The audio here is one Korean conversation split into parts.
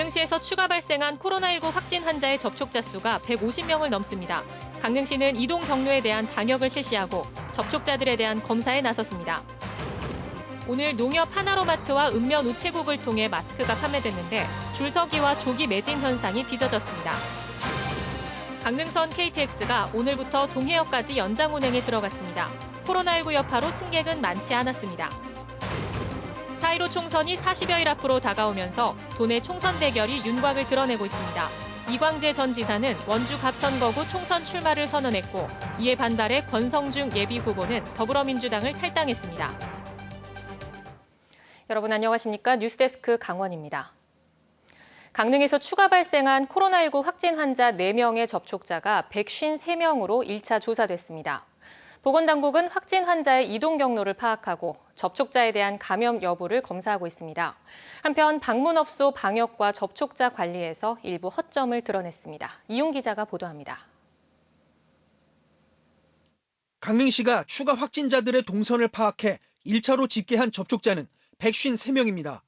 강릉시에서 추가 발생한 코로나19 확진 환자의 접촉자 수가 150명을 넘습니다. 강릉시는 이동 경로에 대한 방역을 실시하고 접촉자들에 대한 검사에 나섰습니다. 오늘 농협 하나로마트와 읍면 우체국을 통해 마스크가 판매됐는데 줄서기와 조기 매진 현상이 빚어졌습니다. 강릉선 KTX가 오늘부터 동해역까지 연장 운행에 들어갔습니다. 코로나19 여파로 승객은 많지 않았습니다. 4.15 총선이 40여일 앞으로 다가오면서 도내 총선 대결이 윤곽을 드러내고 있습니다. 이광재 전 지사는 원주 갑선거구 총선 출마를 선언했고 이에 반발해 권성중 예비후보는 더불어민주당을 탈당했습니다. 여러분 안녕하십니까? 뉴스데스크 강원입니다. 강릉에서 추가 발생한 코로나19 확진 환자 4명의 접촉자가 153명으로 1차 조사됐습니다. 보건당국은 확진 환자의 이동 경로를 파악하고 접촉자에 대한 감염 여부를 검사하고 있습니다. 한편 방문업소 방역과 접촉자 관리에서 일부 허점을 드러냈습니다. 이용 기자가 보도합니다. 강릉시가 추가 확진자들의 동선을 파악해 1차로 집계한 접촉자는 153명입니다.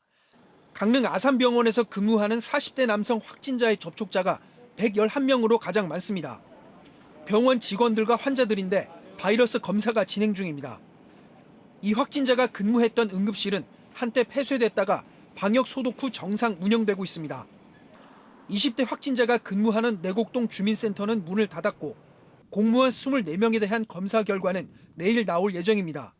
강릉 아산병원에서 근무하는 40대 남성 확진자의 접촉자가 111명으로 가장 많습니다. 병원 직원들과 환자들인데 바이러스 검사가 진행 중입니다. 이 확진자가 근무했던 응급실은 한때 폐쇄됐다가 방역 소독 후 정상 운영되고 있습니다. 20대 확진자가 근무하는 내곡동 주민센터는 문을 닫았고 공무원 24명에 대한 검사 결과는 내일 나올 예정입니다.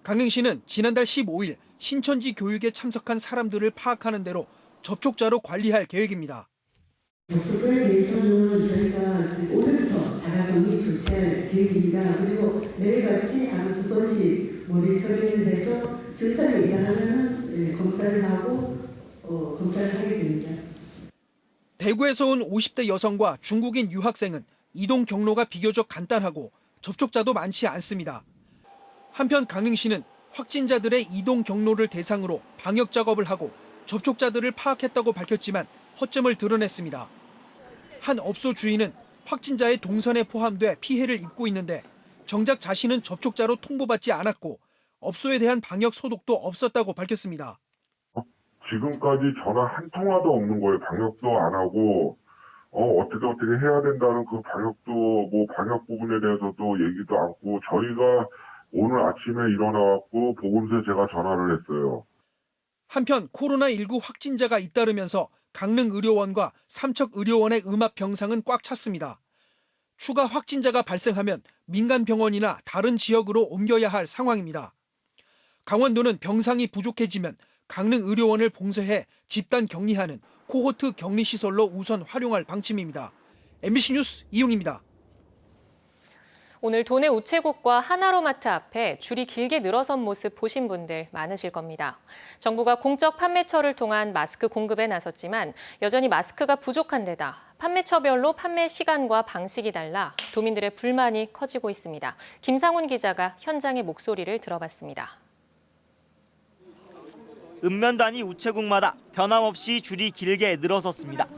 강릉시는 지난달 15일 신천지 교육에 참석한 사람들을 파악하는 대로 접촉자로 관리할 계획입니다. 접촉자에 대해서는 저희가 오늘부터 자가격리 조치할 계획입니다. 그리고 매일같이 하루 2번씩 모니터링을 해서 증상이 일어나면 검사를 하고 검사를 하게 됩니다. 대구에서 온 50대 여성과 중국인 유학생은 이동 경로가 비교적 간단하고 접촉자도 많지 않습니다. 한편 강릉시는 확진자들의 이동 경로를 대상으로 방역 작업을 하고 접촉자들을 파악했다고 밝혔지만 허점을 드러냈습니다. 한 업소 주인은 확진자의 동선에 포함돼 피해를 입고 있는데 정작 자신은 접촉자로 통보받지 않았고 업소에 대한 방역 소독도 없었다고 밝혔습니다. 지금까지 전화 한 통화도 없는 거예요. 방역도 안 하고 어떻게 해야 된다는 그 방역 부분에 대해서도 얘기도 않고 저희가 오늘 아침에 일어나갖고 보건소에 제가 전화를 했어요. 한편 코로나19 확진자가 잇따르면서 강릉의료원과 삼척의료원의 음압 병상은 꽉 찼습니다. 추가 확진자가 발생하면 민간 병원이나 다른 지역으로 옮겨야 할 상황입니다. 강원도는 병상이 부족해지면 강릉의료원을 봉쇄해 집단 격리하는 코호트 격리시설로 우선 활용할 방침입니다. MBC 뉴스 이용입니다. 오늘 도내 우체국과 하나로마트 앞에 줄이 길게 늘어선 모습 보신 분들 많으실 겁니다. 정부가 공적 판매처를 통한 마스크 공급에 나섰지만 여전히 마스크가 부족한 데다 판매처별로 판매 시간과 방식이 달라 도민들의 불만이 커지고 있습니다. 김상훈 기자가 현장의 목소리를 들어봤습니다. 읍면 단위 우체국마다 변함없이 줄이 길게 늘어섰습니다.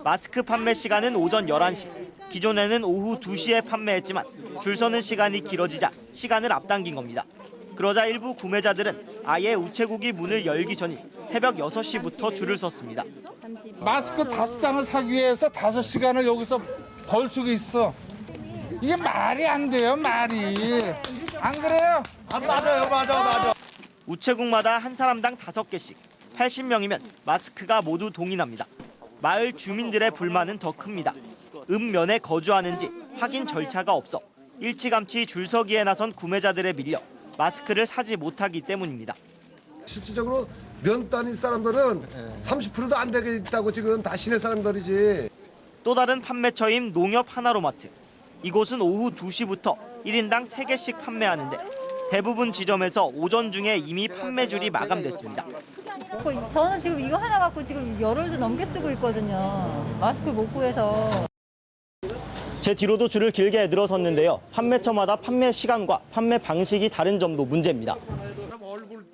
마스크 판매 시간은 오전 11시. 기존에는 오후 2시에 판매했지만 줄 서는 시간이 길어지자 시간을 앞당긴 겁니다. 그러자 일부 구매자들은 아예 우체국이 문을 열기 전인 새벽 6시부터 줄을 섰습니다. 마스크 5장을 사기 위해서 5시간을 여기서 벌 수가 있어. 이게 말이 안 돼요, 말이. 안 그래요? 맞아. 우체국마다 한 사람당 5개씩, 80명이면 마스크가 모두 동일합니다. 마을 주민들의 불만은 더 큽니다. 읍면에 거주하는지 확인 절차가 없어 일찌감치 줄서기에 나선 구매자들에 밀려 마스크를 사지 못하기 때문입니다. 실질적으로 면 단위 사람들은 30%도 안 되게 있다고 지금 다 시내 사람들이지. 또 다른 판매처인 농협 하나로마트. 이곳은 오후 2시부터 1인당 3개씩 판매하는데 대부분 지점에서 오전 중에 이미 판매줄이 마감됐습니다. 저는 지금 이거 하나 갖고 지금 열흘도 넘게 쓰고 있거든요. 마스크를 못 구해서. 제 뒤로도 줄을 길게 늘어섰는데요. 판매처마다 판매 시간과 판매 방식이 다른 점도 문제입니다.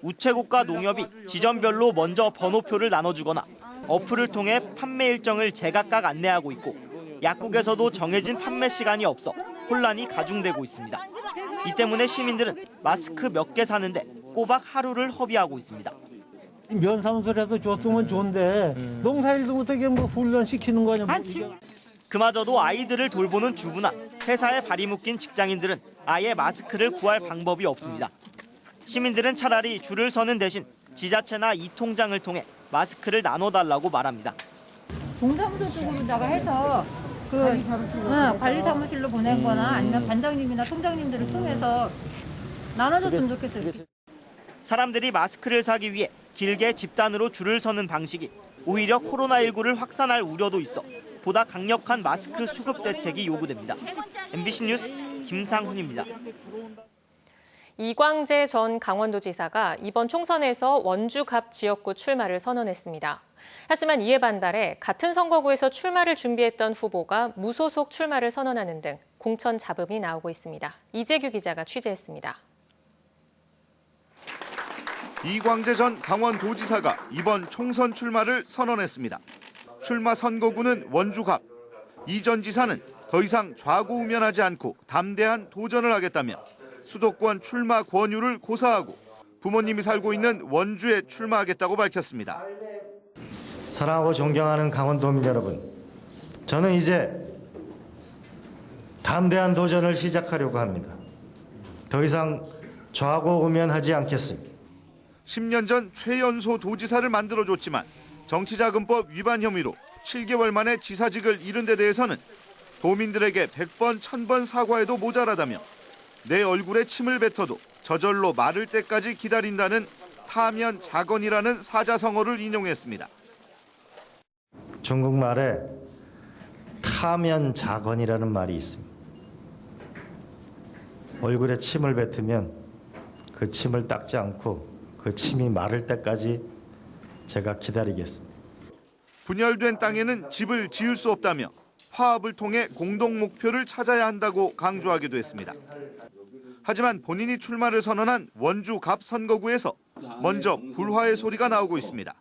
우체국과 농협이 지점별로 먼저 번호표를 나눠주거나 어플을 통해 판매 일정을 제각각 안내하고 있고 약국에서도 정해진 판매 시간이 없어 혼란이 가중되고 있습니다. 이 때문에 시민들은 마스크 몇 개 사는데 꼬박 하루를 허비하고 있습니다. 면사무소라도 줬으면 좋은데 농사일도 못하게 뭐 훈련시키는 거냐. 뭐 그마저도 아이들을 돌보는 주부나 회사에 발이 묶인 직장인들은 아예 마스크를 구할 방법이 없습니다. 시민들은 차라리 줄을 서는 대신 지자체나 이 통장을 통해 마스크를 나눠달라고 말합니다. 동사무소 쪽으로다가 해서 관리 사무실로 보낸거나 아니면 반장님이나 통장님들을 통해서 나눠줬으면 좋겠어요. 사람들이 마스크를 사기 위해 길게 집단으로 줄을 서는 방식이 오히려 코로나19를 확산할 우려도 있어 보다 강력한 마스크 수급 대책이 요구됩니다. MBC 뉴스 김상훈입니다. 이광재 전 강원도지사가 이번 총선에서 원주갑 지역구 출마를 선언했습니다. 하지만 이에 반발해 같은 선거구에서 출마를 준비했던 후보가 무소속 출마를 선언하는 등 공천 잡음이 나오고 있습니다. 이재규 기자가 취재했습니다. 이광재 전 강원도지사가 이번 총선 출마를 선언했습니다. 출마 선거구는 원주갑. 이 전 지사는 더 이상 좌고우면하지 않고 담대한 도전을 하겠다며 수도권 출마 권유를 고사하고 부모님이 살고 있는 원주에 출마하겠다고 밝혔습니다. 사랑하고 존경하는 강원도민 여러분, 저는 이제 담대한 도전을 시작하려고 합니다. 더 이상 좌고우면하지 않겠습니다. 10년 전 최연소 도지사를 만들어줬지만 정치자금법 위반 혐의로 7개월 만에 지사직을 잃은 데 대해서는 도민들에게 100번, 1000번 사과해도 모자라다며 내 얼굴에 침을 뱉어도 저절로 마를 때까지 기다린다는 타면 자건이라는 사자성어를 인용했습니다. 중국말에 타면 자건이라는 말이 있습니다. 얼굴에 침을 뱉으면 그 침을 닦지 않고 그 침이 마를 때까지 제가 기다리겠습니다. 분열된 땅에는 집을 지을 수 없다며 화합을 통해 공동 목표를 찾아야 한다고 강조하기도 했습니다. 하지만 본인이 출마를 선언한 원주 갑 선거구에서 먼저 불화의 소리가 나오고 있습니다.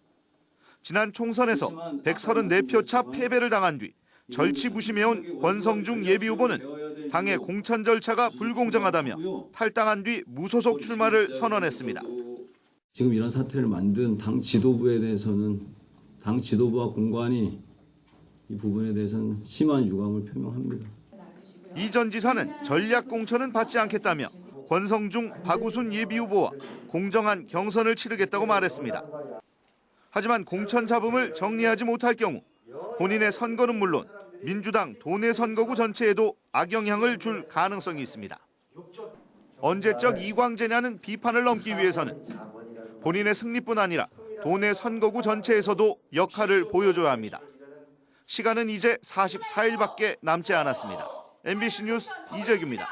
지난 총선에서 134표 차 패배를 당한 뒤 절치부심해온 권성중 예비후보는 당의 공천 절차가 불공정하다며 탈당한 뒤 무소속 출마를 선언했습니다. 지금 이런 사태를 만든 당 지도부에 대해서는 당 지도부와 공관이 이 부분에 대해서는 심한 유감을 표명합니다. 이 전 지사는 전략 공천은 받지 않겠다며 권성중, 박우순 예비후보와 공정한 경선을 치르겠다고 말했습니다. 하지만 공천 잡음을 정리하지 못할 경우 본인의 선거는 물론 민주당 도내 선거구 전체에도 악영향을 줄 가능성이 있습니다. 언제적 이광재냐는 비판을 넘기 위해서는 본인의 승리뿐 아니라 도내 선거구 전체에서도 역할을 보여줘야 합니다. 시간은 이제 44일밖에 남지 않았습니다. MBC 뉴스 이재규입니다.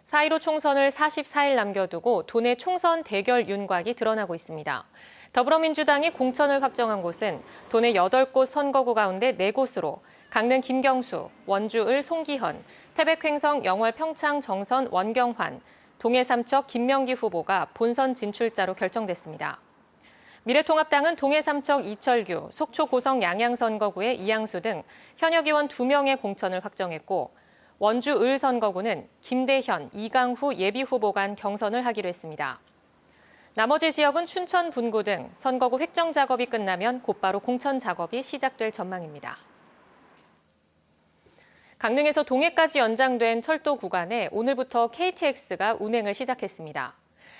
4.15 총선을 44일 남겨두고 도내 총선 대결 윤곽이 드러나고 있습니다. 더불어민주당이 공천을 확정한 곳은 도내 8곳 선거구 가운데 4곳으로 강릉 김경수, 원주 을 송기현, 태백 횡성 영월 평창 정선 원경환, 동해 삼척 김명기 후보가 본선 진출자로 결정됐습니다. 미래통합당은 동해 삼척 이철규, 속초 고성 양양 선거구의 이양수 등 현역 의원 2명의 공천을 확정했고 원주 을 선거구는 김대현, 이강후 예비후보 간 경선을 하기로 했습니다. 나머지 지역은 춘천 분구 등 선거구 획정 작업이 끝나면 곧바로 공천 작업이 시작될 전망입니다. 강릉에서 동해까지 연장된 철도 구간에 오늘부터 KTX가 운행을 시작했습니다.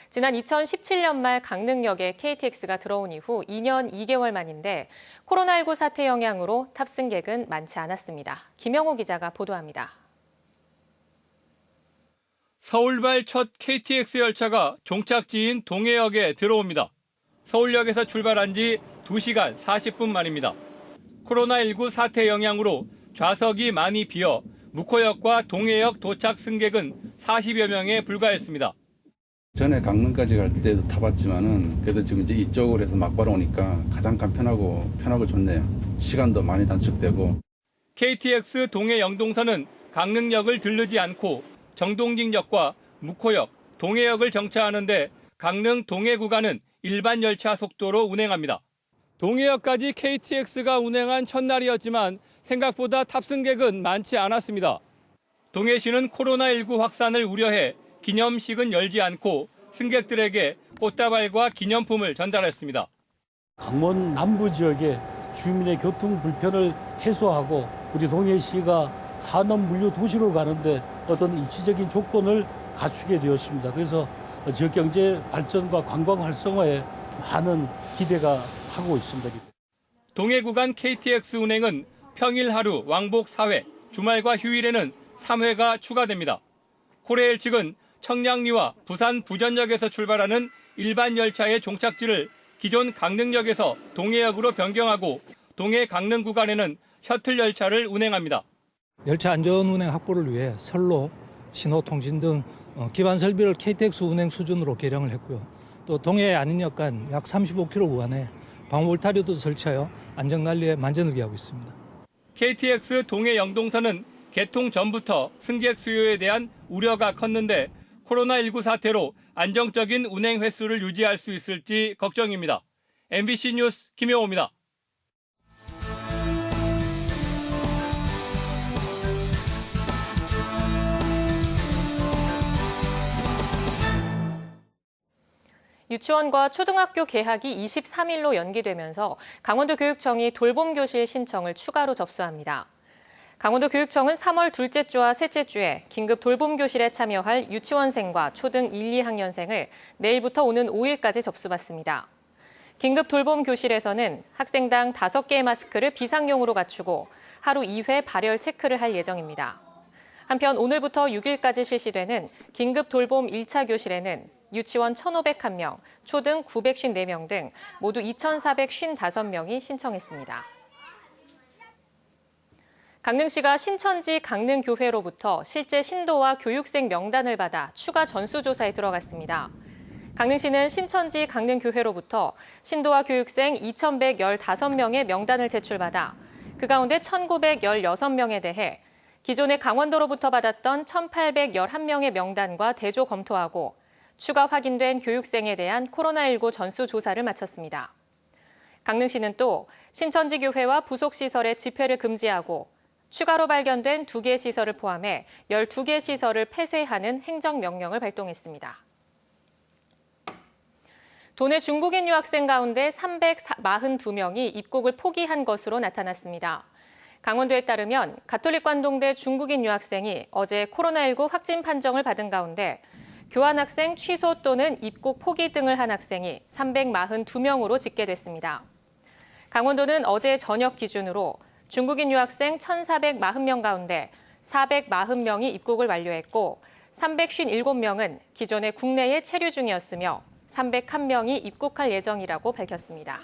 지난 2017년 말 강릉역에 KTX가 들어온 이후 2년 2개월 만인데 코로나19 사태 영향으로 탑승객은 많지 않았습니다. 김영호 기자가 보도합니다. 서울발 첫 KTX 열차가 종착지인 동해역에 들어옵니다. 서울역에서 출발한 지 2시간 40분 만입니다. 코로나19 사태 영향으로 좌석이 많이 비어 묵호역과 동해역 도착 승객은 40여 명에 불과했습니다. 전에 강릉까지 갈 때도 타봤지만은 그래도 지금 이제 이쪽으로 해서 막바로 오니까 가장 간편하고 편하고 좋네요. 시간도 많이 단축되고. KTX 동해 영동선은 강릉역을 들르지 않고 정동진역과 묵호역, 동해역을 정차하는데 강릉 동해 구간은 일반 열차 속도로 운행합니다. 동해역까지 KTX가 운행한 첫날이었지만 생각보다 탑승객은 많지 않았습니다. 동해시는 코로나19 확산을 우려해 기념식은 열지 않고 승객들에게 꽃다발과 기념품을 전달했습니다. 강원 남부 지역의 주민의 교통 불편을 해소하고 우리 동해시가 산업 물류 도시로 가는데 어떤 입지적인 조건을 갖추게 되었습니다. 그래서 지역 경제 발전과 관광 활성화에 많은 기대가 하고 있습니다. 동해 구간 KTX 운행은 평일 하루 왕복 4회, 주말과 휴일에는 3회가 추가됩니다. 코레일 측은 청량리와 부산 부전역에서 출발하는 일반 열차의 종착지를 기존 강릉역에서 동해역으로 변경하고 동해 강릉 구간에는 셔틀 열차를 운행합니다. 열차 안전 운행 확보를 위해 선로, 신호 통신 등 기반 설비를 KTX 운행 수준으로 개량을 했고요. 또 동해 안인역 간 약 35km 구간에 방울타리도 설치하여 안전관리에 만전을 기하고 있습니다. KTX 동해 영동선은 개통 전부터 승객 수요에 대한 우려가 컸는데 코로나19 사태로 안정적인 운행 횟수를 유지할 수 있을지 걱정입니다. MBC 뉴스 김영호입니다. 유치원과 초등학교 개학이 23일로 연기되면서 강원도 교육청이 돌봄교실 신청을 추가로 접수합니다. 강원도 교육청은 3월 둘째 주와 셋째 주에 긴급 돌봄교실에 참여할 유치원생과 초등 1, 2학년생을 내일부터 오는 5일까지 접수받습니다. 긴급 돌봄교실에서는 학생당 5개의 마스크를 비상용으로 갖추고 하루 2회 발열 체크를 할 예정입니다. 한편 오늘부터 6일까지 실시되는 긴급 돌봄 1차 교실에는 유치원 1,501명, 초등 954명 등 모두 2,455명이 신청했습니다. 강릉시가 신천지 강릉교회로부터 실제 신도와 교육생 명단을 받아 추가 전수조사에 들어갔습니다. 강릉시는 신천지 강릉교회로부터 신도와 교육생 2,115명의 명단을 제출받아 그 가운데 1,916명에 대해 기존의 강원도로부터 받았던 1,811명의 명단과 대조 검토하고 추가 확인된 교육생에 대한 코로나19 전수조사를 마쳤습니다. 강릉시는 또 신천지 교회와 부속시설의 집회를 금지하고 추가로 발견된 2개 시설을 포함해 12개 시설을 폐쇄하는 행정명령을 발동했습니다. 도내 중국인 유학생 가운데 342명이 입국을 포기한 것으로 나타났습니다. 강원도에 따르면 가톨릭 관동대 중국인 유학생이 어제 코로나19 확진 판정을 받은 가운데 교환학생 취소 또는 입국 포기 등을 한 학생이 342명으로 집계됐습니다. 강원도는 어제 저녁 기준으로 중국인 유학생 1,440명 가운데 440명이 입국을 완료했고 357명은 기존에 국내에 체류 중이었으며 301명이 입국할 예정이라고 밝혔습니다.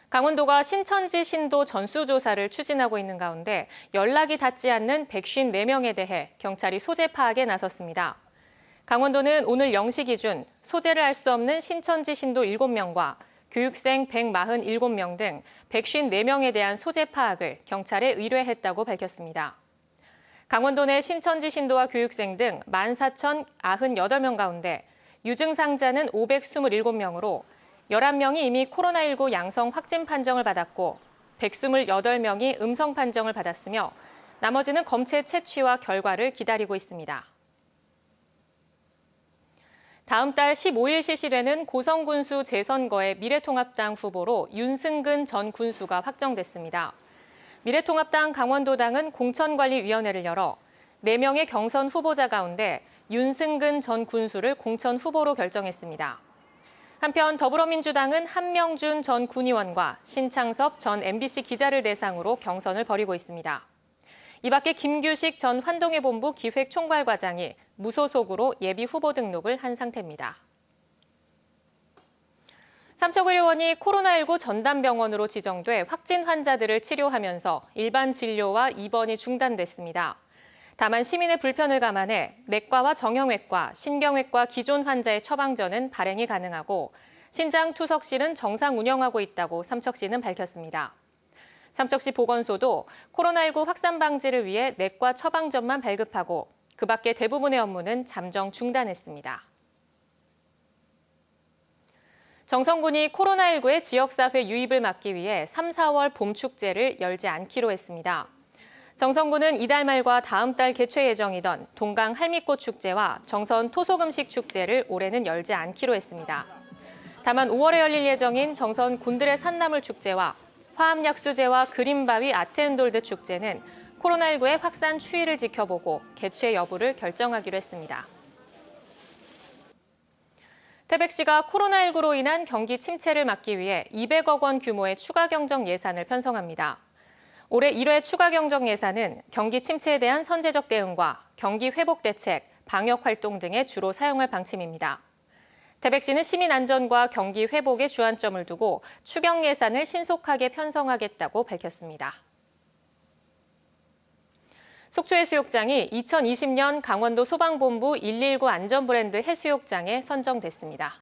강원도가 신천지 신도 전수조사를 추진하고 있는 가운데 연락이 닿지 않는 154명에 대해 경찰이 소재 파악에 나섰습니다. 강원도는 오늘 0시 기준 소재를 알 수 없는 신천지 신도 7명과 교육생 147명 등 154명에 대한 소재 파악을 경찰에 의뢰했다고 밝혔습니다. 강원도 내 신천지 신도와 교육생 등 14,098명 가운데 유증상자는 527명으로 11명이 이미 코로나19 양성 확진 판정을 받았고 128명이 음성 판정을 받았으며 나머지는 검체 채취와 결과를 기다리고 있습니다. 다음 달 15일 실시되는 고성군수 재선거의 미래통합당 후보로 윤승근 전 군수가 확정됐습니다. 미래통합당 강원도당은 공천관리위원회를 열어 4명의 경선 후보자 가운데 윤승근 전 군수를 공천 후보로 결정했습니다. 한편 더불어민주당은 한명준 전 군의원과 신창섭 전 MBC 기자를 대상으로 경선을 벌이고 있습니다. 이 밖에 김규식 전 환동회 본부 기획총괄과장이 무소속으로 예비 후보 등록을 한 상태입니다. 삼척 의료원이 코로나19 전담병원으로 지정돼 확진 환자들을 치료하면서 일반 진료와 입원이 중단됐습니다. 다만 시민의 불편을 감안해 내과와 정형외과, 신경외과 기존 환자의 처방전은 발행이 가능하고 신장 투석실은 정상 운영하고 있다고 삼척시는 밝혔습니다. 삼척시 보건소도 코로나19 확산 방지를 위해 내과 처방전만 발급하고 그 밖에 대부분의 업무는 잠정 중단했습니다. 정성군이 코로나19의 지역사회 유입을 막기 위해 3, 4월 봄축제를 열지 않기로 했습니다. 정성군은 이달 말과 다음 달 개최 예정이던 동강 할미꽃 축제와 정선 토속음식 축제를 올해는 열지 않기로 했습니다. 다만 5월에 열릴 예정인 정선 곤드레 산나물 축제와 화합약수제와 그린바위 아트앤돌드 축제는 코로나19의 확산 추이를 지켜보고 개최 여부를 결정하기로 했습니다. 태백시가 코로나19로 인한 경기 침체를 막기 위해 200억 원 규모의 추가 경정 예산을 편성합니다. 올해 1회 추가 경정 예산은 경기 침체에 대한 선제적 대응과 경기 회복 대책, 방역 활동 등에 주로 사용할 방침입니다. 태백시는 시민 안전과 경기 회복에 주안점을 두고 추경 예산을 신속하게 편성하겠다고 밝혔습니다. 속초해수욕장이 2020년 강원도 소방본부 119 안전브랜드 해수욕장에 선정됐습니다.